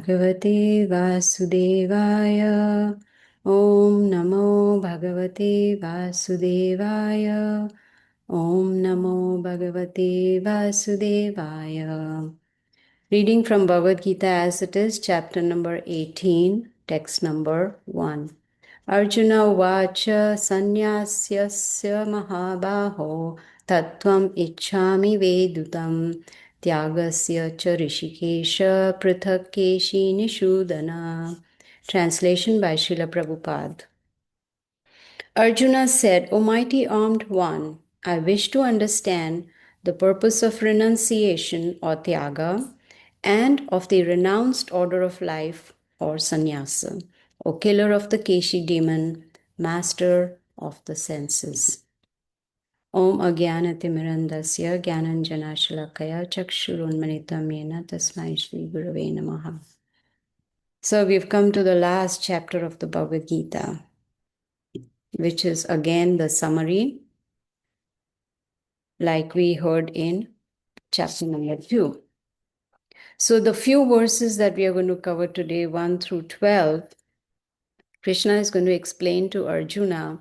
Bhagavate Vasudevaya. Om Namo Bhagavate Vasudevaya. Om Namo Bhagavate Vasudevaya. Reading from Bhagavad Gita as it is, chapter number 18, text number 1. Arjuna Vacha Sanyasyasya Mahabaho Tattvam Ichhami Vedutam Tyagasya Cha Rishikesha Prithak Keshi Nishudana. Translation by Srila Prabhupada. Arjuna said, O mighty armed one, I wish to understand the purpose of renunciation or tyaga and of the renounced order of life or sannyasa, O killer of the Keshi demon, master of the senses. Om Agyanatimirandasya Gyananjana Shalakaya Chakshurunmanitam Yena Tasmai Shri Gurave Namaha. So we've come to the last chapter of the Bhagavad Gita, which is again the summary, like we heard in chapter number 2. So the few verses that we are going to cover today, 1 through 12, Krishna is going to explain to Arjuna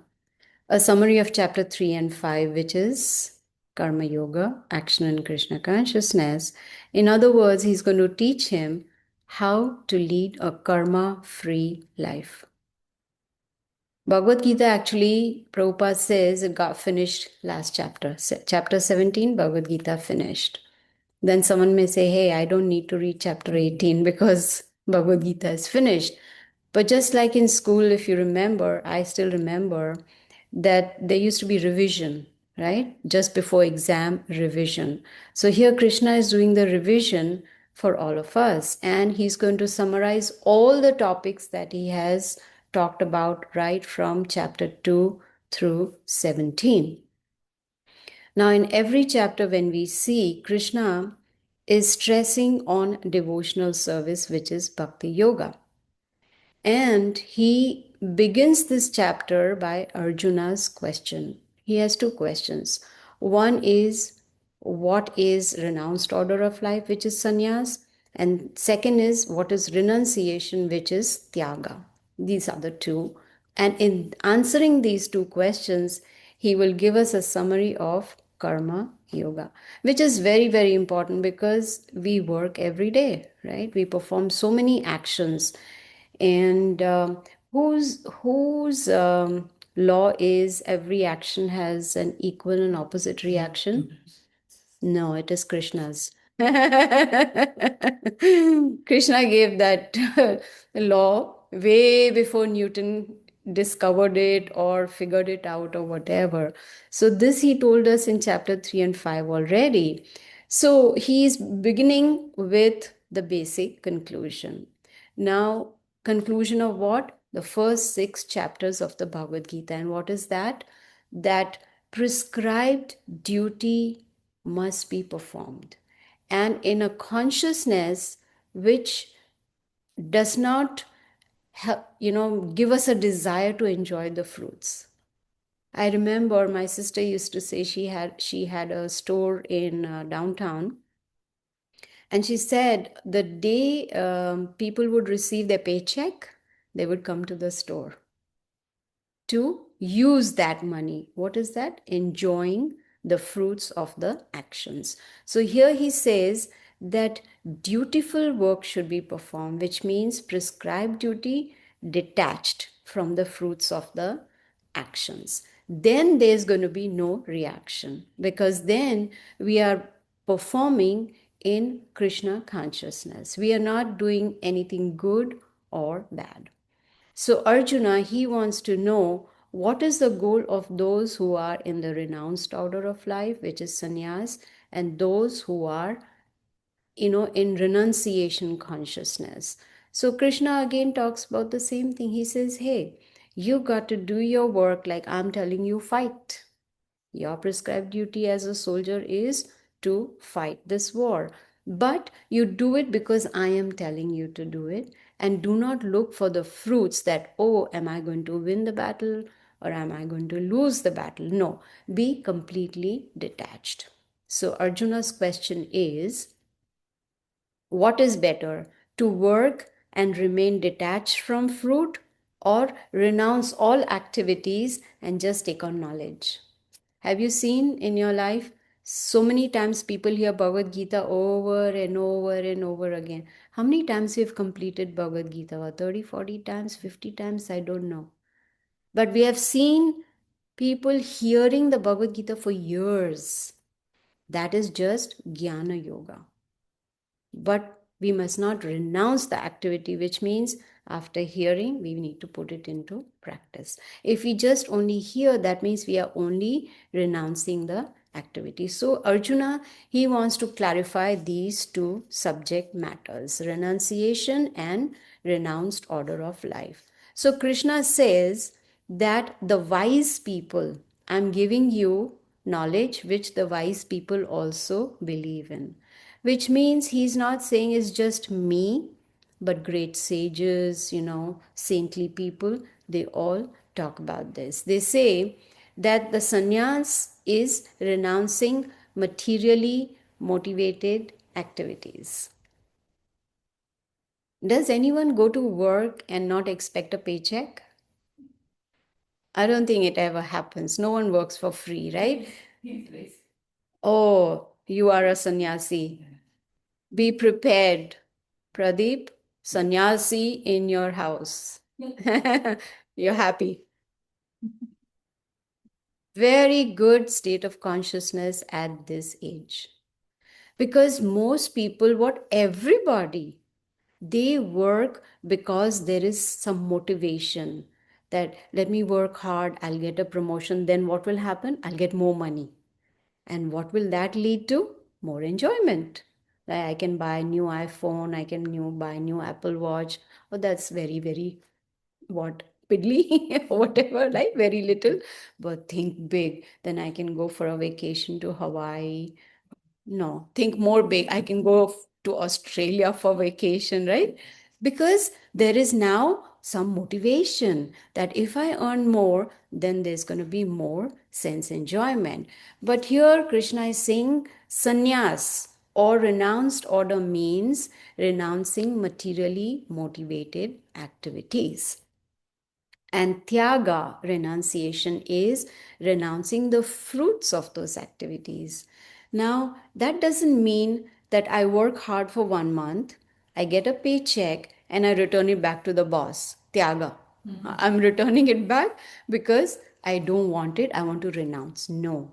a summary of chapter 3 and 5, which is Karma Yoga, action in Krishna consciousness. In other words, he's going to teach him how to lead a karma-free life. Bhagavad Gita actually, Prabhupada says, it got finished last chapter. Chapter 17, Bhagavad Gita finished. Then someone may say, hey, I don't need to read chapter 18 because Bhagavad Gita is finished. But just like in school, if you remember, I still remember that there used to be revision, right? Just before exam, revision. So here Krishna is doing the revision for all of us. And he's going to summarize all the topics that he has talked about right from chapter 2 through 17. Now, in every chapter, when we see, Krishna is stressing on devotional service, which is Bhakti Yoga. And he begins this chapter by Arjuna's question. He has two questions. One is, what is renounced order of life, which is sannyas? And second is, what is renunciation, which is tyaga? These are the two. And in answering these two questions, he will give us a summary of karma yoga, which is very, very important because we work every day, right? We perform so many actions. And whose law is every action has an equal and opposite reaction? No, it is Krishna's. Krishna gave that law way before Newton discovered it or figured it out or whatever. So this he told us in chapter 3 and 5 already. So he is beginning with the basic conclusion. Now, conclusion of what? The first 6 chapters of the Bhagavad Gita. And what is that? That prescribed duty must be performed, and in a consciousness which does not give us a desire to enjoy the fruits. I remember my sister used to say she had a store in downtown, and she said the day people would receive their paycheck, they would come to the store to use that money. What is that? Enjoying the fruits of the actions. So here he says that dutiful work should be performed, which means prescribed duty detached from the fruits of the actions. Then there's going to be no reaction, because then we are performing in Krishna consciousness. We are not doing anything good or bad. So Arjuna, he wants to know what is the goal of those who are in the renounced order of life, which is sannyas, and those who are, in renunciation consciousness. So Krishna again talks about the same thing. He says, hey, you got to do your work like I'm telling you, fight. Your prescribed duty as a soldier is to fight this war. But you do it because I am telling you to do it. And do not look for the fruits that, oh, am I going to win the battle or am I going to lose the battle? No, be completely detached. So Arjuna's question is, what is better, to work and remain detached from fruit, or renounce all activities and just take on knowledge. Have you seen in your life so many times people hear Bhagavad Gita over and over and over again? How many times you've completed Bhagavad Gita? 30, 40 times, 50 times? I don't know. But we have seen people hearing the Bhagavad Gita for years. That is just Jnana Yoga. But we must not renounce the activity, which means after hearing, we need to put it into practice. If we just only hear, that means we are only renouncing the activity. So, Arjuna, he wants to clarify these two subject matters, renunciation and renounced order of life. So, Krishna says that the wise people, I'm giving you knowledge which the wise people also believe in, which means he's not saying it's just me, but great sages, saintly people, they all talk about this. They say that the sannyas is renouncing materially motivated activities. Does anyone go to work and not expect a paycheck? I don't think it ever happens. No one works for free, right? Yes. Oh, you are a sannyasi. Be prepared. Pradeep, sannyasi in your house. You're happy. Very good state of consciousness at this age. Because most people, everybody, they work because there is some motivation that let me work hard, I'll get a promotion, then what will happen? I'll get more money. And what will that lead to? More enjoyment. Like I can buy a new iPhone, I can buy a new Apple Watch. Oh, that's very, very what piddly or whatever, like very little. But think big. Then I can go for a vacation to Hawaii. No, think more big. I can go to Australia for vacation, right? Because there is now some motivation that if I earn more, then there's going to be more sense enjoyment. But here Krishna is saying sannyas or renounced order means renouncing materially motivated activities. And tyaga, renunciation, is renouncing the fruits of those activities. Now, that doesn't mean that I work hard for 1 month, I get a paycheck, and I return it back to the boss. Tyaga. I'm returning it back because I don't want it, I want to renounce. No.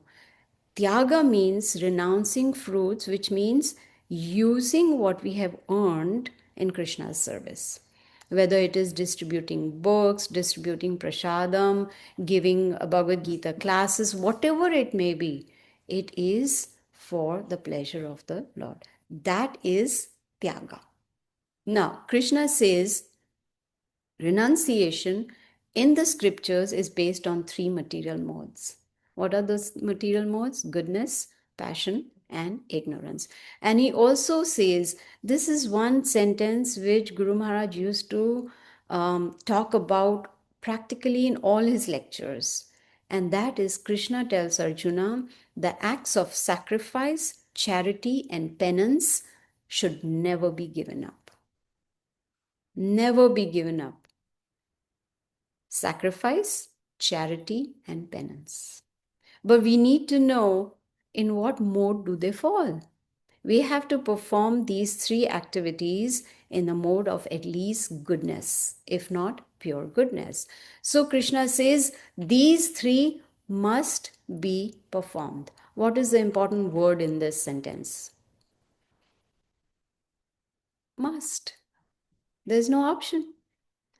Tyaga means renouncing fruits, which means using what we have earned in Krishna's service. Whether it is distributing books, distributing prasadam, giving Bhagavad Gita classes, whatever it may be, it is for the pleasure of the Lord. That is Tyaga. Now, Krishna says renunciation in the scriptures is based on three material modes. What are those material modes? Goodness, passion, and ignorance. And he also says this is one sentence which Guru Maharaj used to talk about practically in all his lectures. And that is Krishna tells Arjuna the acts of sacrifice, charity, and penance should never be given up. Never be given up. Sacrifice, charity, and penance. But we need to know in what mode do they fall. We have to perform these three activities in the mode of at least goodness, if not pure goodness. So Krishna says these three must be performed. What is the important word in this sentence? Must. There's no option.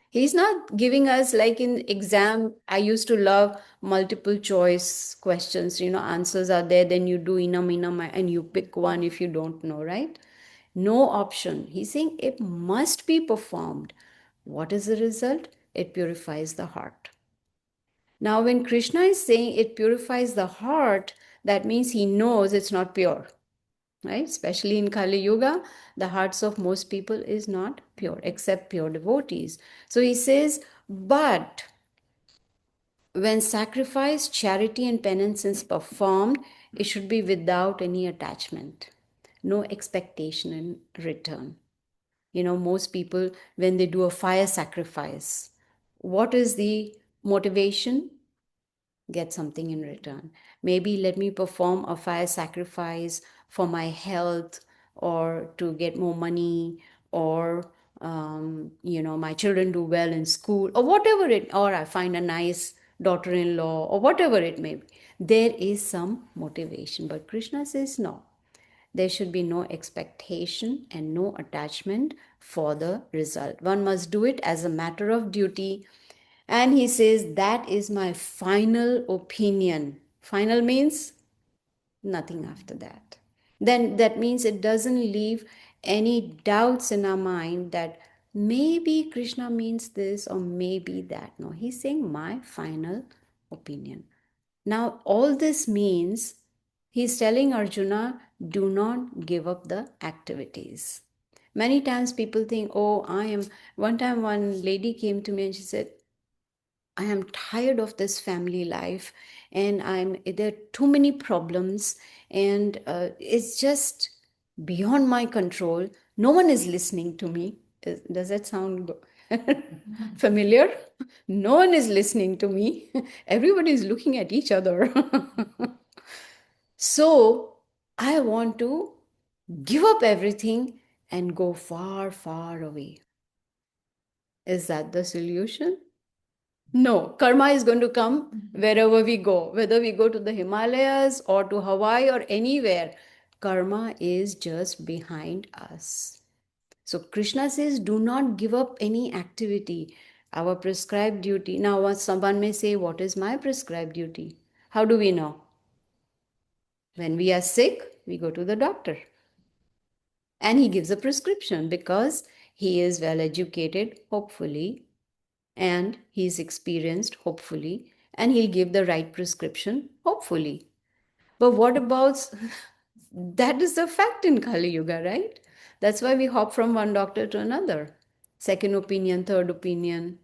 He's not giving us like in exam. I used to love multiple choice questions. Answers are there. Then you do inam and you pick one if you don't know, right? No option. He's saying it must be performed. What is the result? It purifies the heart. Now, when Krishna is saying it purifies the heart, that means he knows it's not pure, right? Especially in Kali Yuga, the hearts of most people is not pure except pure devotees. So he says, but when sacrifice, charity, and penance is performed, it should be without any attachment, no expectation in return. Most people, when they do a fire sacrifice, what is the motivation? Get something in return. Maybe let me perform a fire sacrifice for my health, or to get more money, or my children do well in school, or whatever it, or I find a nice daughter-in-law, or whatever it may be. There is some motivation, but Krishna says no. There should be no expectation and no attachment for the result. One must do it as a matter of duty. And he says, that is my final opinion. Final means nothing after that. Then that means it doesn't leave any doubts in our mind that maybe Krishna means this or maybe that. No, he's saying my final opinion. Now, all this means he's telling Arjuna, do not give up the activities. Many times people think, oh, I am. One time, one lady came to me and she said, I am tired of this family life, and there are too many problems, and it's just beyond my control. No one is listening to me. Does that sound familiar? No one is listening to me. Everybody is looking at each other. So I want to give up everything and go far, far away. Is that the solution? No, karma is going to come wherever we go, whether we go to the Himalayas or to Hawaii or anywhere. Karma is just behind us. So Krishna says, do not give up any activity, our prescribed duty. Now, someone may say, what is my prescribed duty? How do we know? When we are sick, we go to the doctor and he gives a prescription because he is well educated, hopefully, and he's experienced, hopefully, and he'll give the right prescription, hopefully. But what about that? Is the fact in Kali Yuga, right? That's why we hop from one doctor to another, second opinion, third opinion.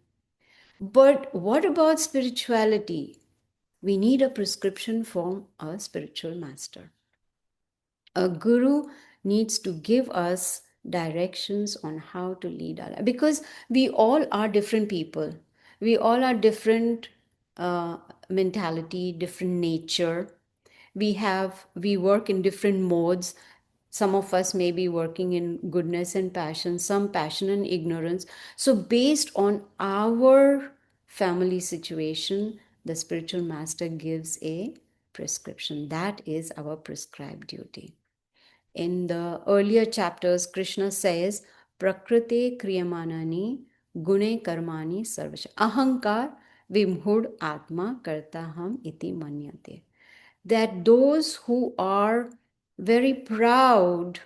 But what about spirituality? We need a prescription from a spiritual master. A guru needs to give us directions on how to lead our life, because we all are different people. We all are different mentality, different nature. We work in different modes. Some of us may be working in goodness and passion, some passion and ignorance. So based on our family situation, the spiritual master gives a prescription. That is our prescribed duty. In the earlier chapters, Krishna says, Prakrite kriyamanani gune karmani sarvasha. Ahankar vimhud atma kartaham iti manyate. That those who are very proud,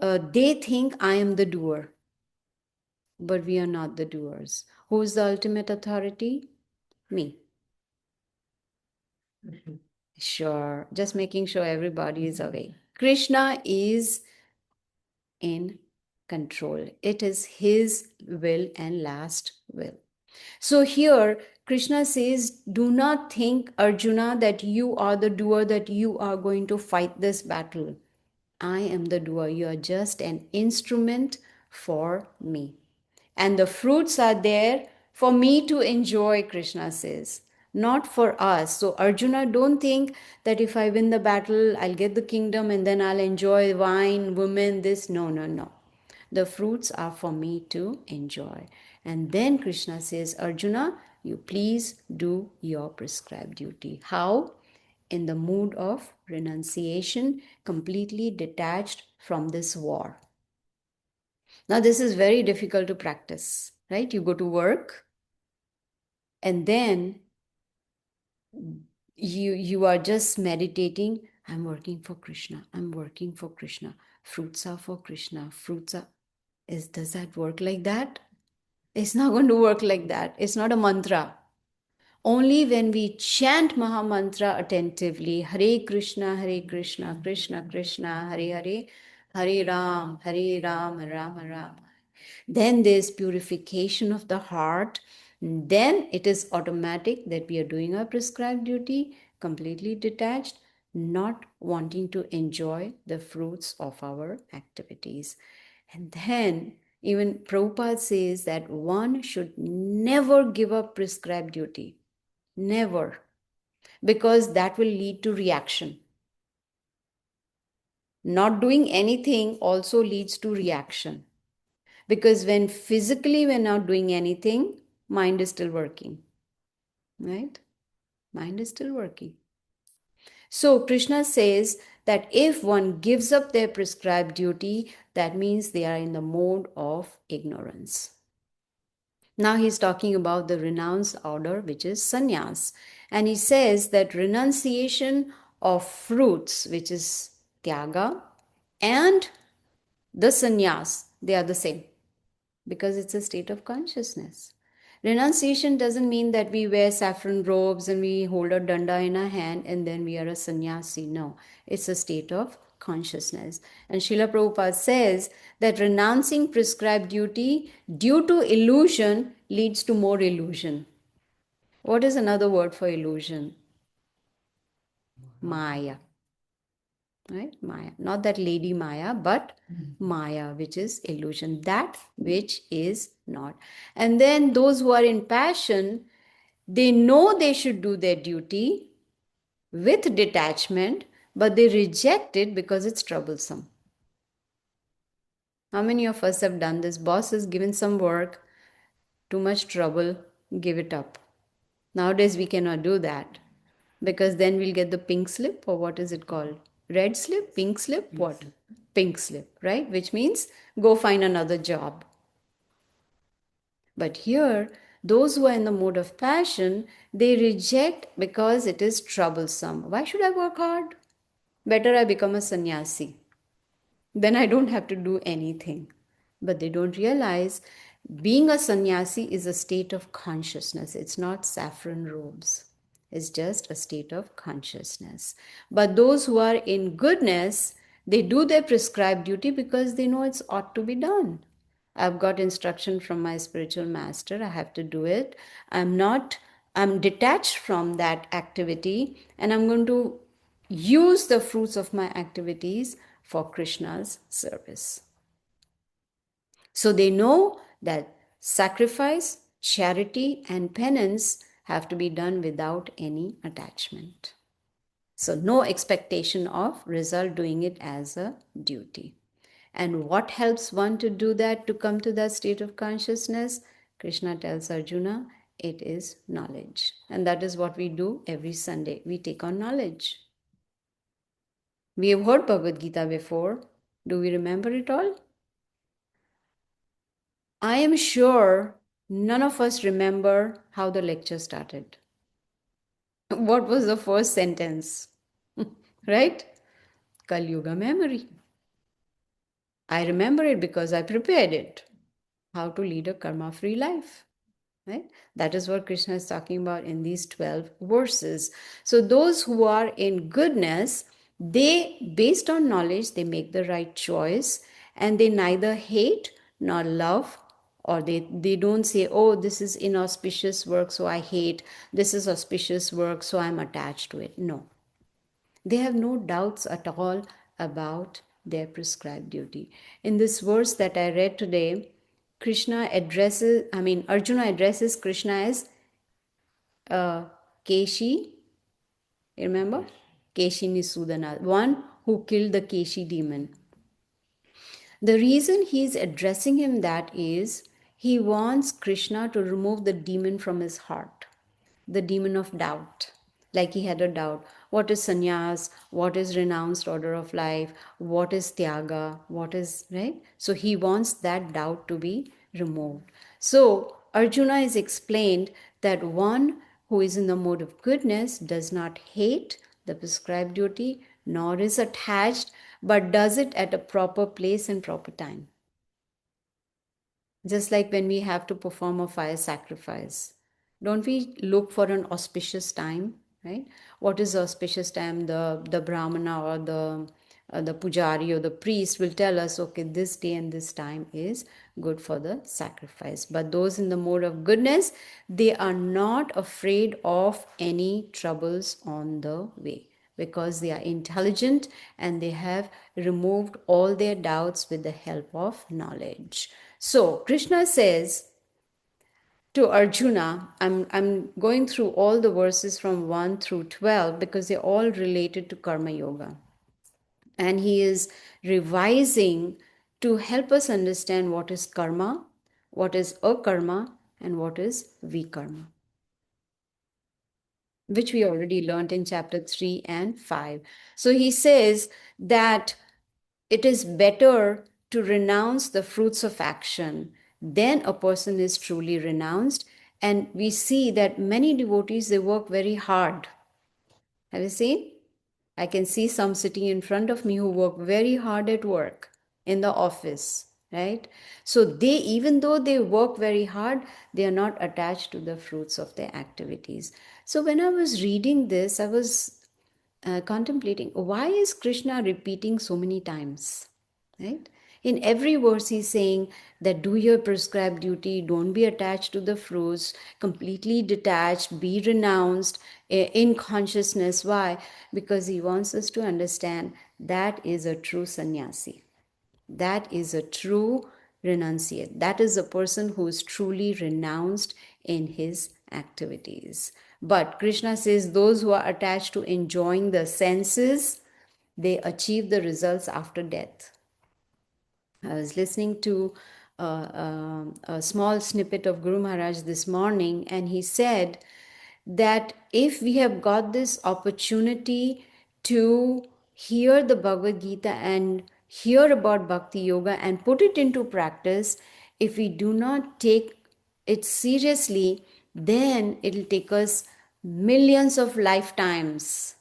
they think I am the doer, but we are not the doers. Who is the ultimate authority? Me. Sure, just making sure everybody is awake. Krishna is in control. It is his will and last will. So here, Krishna says, do not think, Arjuna, that you are the doer, that you are going to fight this battle. I am the doer. You are just an instrument for me. And the fruits are there for me to enjoy, Krishna says, not for us. So, Arjuna, don't think that if I win the battle, I'll get the kingdom and then I'll enjoy wine, women, this. No, no, no. The fruits are for me to enjoy. And then Krishna says, Arjuna, you please do your prescribed duty. How? In the mood of renunciation, completely detached from this war. Now, this is very difficult to practice, right? You go to work and then you are just meditating. I'm working for Krishna. I'm working for Krishna. Fruits are for Krishna. Fruits are. Does that work like that? It's not going to work like that. It's not a mantra. Only when we chant Maha Mantra attentively, Hare Krishna, Krishna Krishna, Hare Hare, Hare Ram, Ram Ram. Then there's purification of the heart. Then it is automatic that we are doing our prescribed duty, completely detached, not wanting to enjoy the fruits of our activities. And then Even Prabhupada says that one should never give up prescribed duty. Never. Because that will lead to reaction. Not doing anything also leads to reaction. Because when physically we're not doing anything, mind is still working. Right? Mind is still working. So Krishna says that if one gives up their prescribed duty, that means they are in the mode of ignorance. Now he's talking about the renounced order, which is sannyas. And he says that renunciation of fruits, which is tyaga, and the sannyas, they are the same because it's a state of consciousness. Renunciation doesn't mean that we wear saffron robes and we hold a danda in our hand and then we are a sannyasi. No, it's a state of consciousness. And Srila Prabhupada says that renouncing prescribed duty due to illusion leads to more illusion. What is another word for illusion? Maya. Right? Maya. Not that lady Maya, but Maya, which is illusion, that which is not. And then those who are in passion, they know they should do their duty with detachment, but they reject it because it's troublesome. How many of us have done this? Boss has given some work, too much trouble, give it up. Nowadays, we cannot do that because then we'll get the pink slip, or what is it called? Red slip, pink slip, what? Pink slip, right? Which means go find another job. But here, those who are in the mode of passion, they reject because it is troublesome. Why should I work hard? Better I become a sannyasi. Then I don't have to do anything. But they don't realize being a sannyasi is a state of consciousness. It's not saffron robes. It's just a state of consciousness. But those who are in goodness, they do their prescribed duty because they know it's ought to be done. I've got instruction from my spiritual master. I have to do it. I'm detached from that activity and I'm going to use the fruits of my activities for Krishna's service. So they know that sacrifice, charity, and penance have to be done without any attachment. So no expectation of result, doing it as a duty. And what helps one to do that, to come to that state of consciousness? Krishna tells Arjuna, it is knowledge. And that is what we do every Sunday. We take on knowledge. We have heard Bhagavad Gita before. Do we remember it all? I am sure none of us remember how the lecture started. What was the first sentence? Right? Kali Yuga memory. I remember it because I prepared it. How to lead a karma free life. Right? That is what Krishna is talking about in these 12 verses. So those who are in goodness, they, based on knowledge, they make the right choice and they neither hate nor love, or they don't say, oh, this is inauspicious work, so I hate. This is auspicious work, so I'm attached to it. No. They have no doubts at all about their prescribed duty. In this verse that I read today, Arjuna addresses Krishna as Keshi, remember? Keshi Nisudana, one who killed the Keshi demon. The reason he is addressing him that is he wants Krishna to remove the demon from his heart, the demon of doubt. Like he had a doubt. What is sannyas? What is renounced order of life? What is tyaga? What is, right? So he wants that doubt to be removed. So Arjuna is explained that one who is in the mode of goodness does not hate the prescribed duty, nor is attached, but does it at a proper place and proper time. Just like when we have to perform a fire sacrifice, don't we look for an auspicious time, right? What is the auspicious time? The brahmana or the pujari or the priest will tell us, okay, this day and this time is good for the sacrifice. But those in the mode of goodness, they are not afraid of any troubles on the way because they are intelligent and they have removed all their doubts with the help of knowledge. So Krishna says to Arjuna, I'm going through all the verses from 1 through 12 because they're all related to Karma Yoga. And he is revising to help us understand what is karma, what is akarma, and what is vikarma, which we already learned in chapter 3 and 5. So he says that it is better to renounce the fruits of action, then a person is truly renounced. And we see that many devotees, they work very hard. Have you seen? I can see some sitting in front of me who work very hard at work in the office, right? So they, even though they work very hard, they are not attached to the fruits of their activities. So when I was reading this, I was contemplating, why is Krishna repeating so many times, right? In every verse he's saying that do your prescribed duty, don't be attached to the fruits, completely detached, be renounced in consciousness. Why? Because he wants us to understand that is a true sannyasi, that is a true renunciate, that is a person who is truly renounced in his activities. But Krishna says those who are attached to enjoying the senses, they achieve the results after death. I was listening to a small snippet of Guru Maharaj this morning, and he said that if we have got this opportunity to hear the Bhagavad Gita and hear about Bhakti Yoga and put it into practice, if we do not take it seriously, then it'll take us millions of lifetimes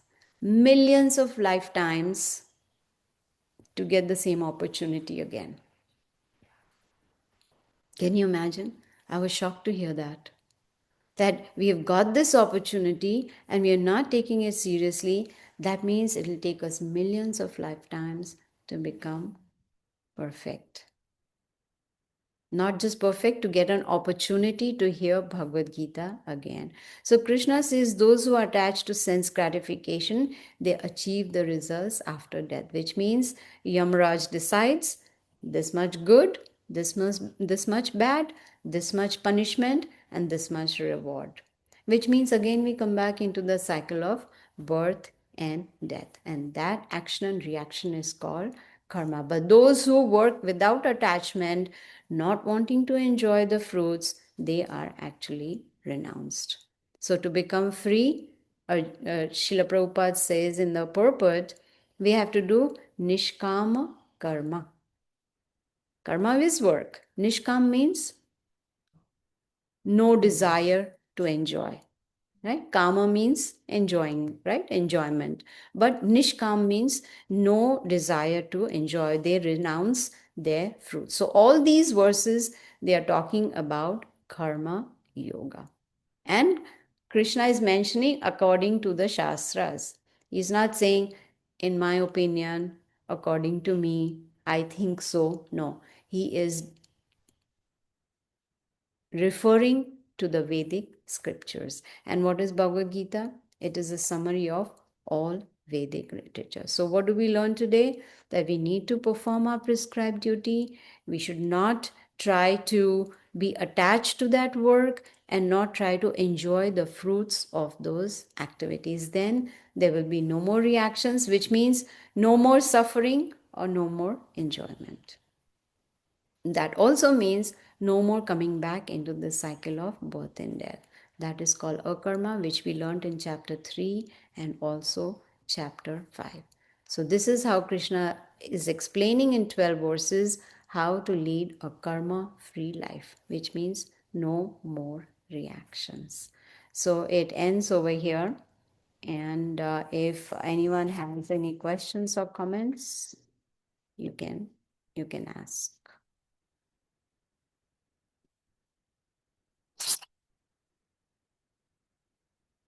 to get the same opportunity again. Can you imagine? I was shocked to hear that. That we have got this opportunity and we are not taking it seriously. That means it will take us millions of lifetimes to become perfect. Not just perfect, to get an opportunity to hear Bhagavad Gita again. So Krishna says those who are attached to sense gratification, they achieve the results after death, which means Yamaraj decides this much good, this much bad, this much punishment, and this much reward. Which means again we come back into the cycle of birth and death. And that action and reaction is called karma. But those who work without attachment, not wanting to enjoy the fruits, they are actually renounced. So to become free, Srila Prabhupada says in the purport, we have to do nishkama karma. Karma is work. Nishkam means no desire to enjoy, right? Kama means enjoying, right? Enjoyment. But nishkam means no desire to enjoy. They renounce their fruit. So all these verses, they are talking about karma yoga. And Krishna is mentioning according to the Shastras. He's not saying, in my opinion, according to me, I think so. No, he is referring to the Vedic scriptures. And what is Bhagavad Gita? It is a summary of all Vedic literature. So, what do we learn today? That we need to perform our prescribed duty. We should not try to be attached to that work and not try to enjoy the fruits of those activities. Then there will be no more reactions, which means no more suffering or no more enjoyment. That also means no more coming back into the cycle of birth and death. That is called akarma, which we learned in chapter 3 and also chapter 5. So, this is how Krishna is explaining in 12 verses how to lead a karma free life, which means no more reactions. So, it ends over here. And if anyone has any questions or comments, you can ask.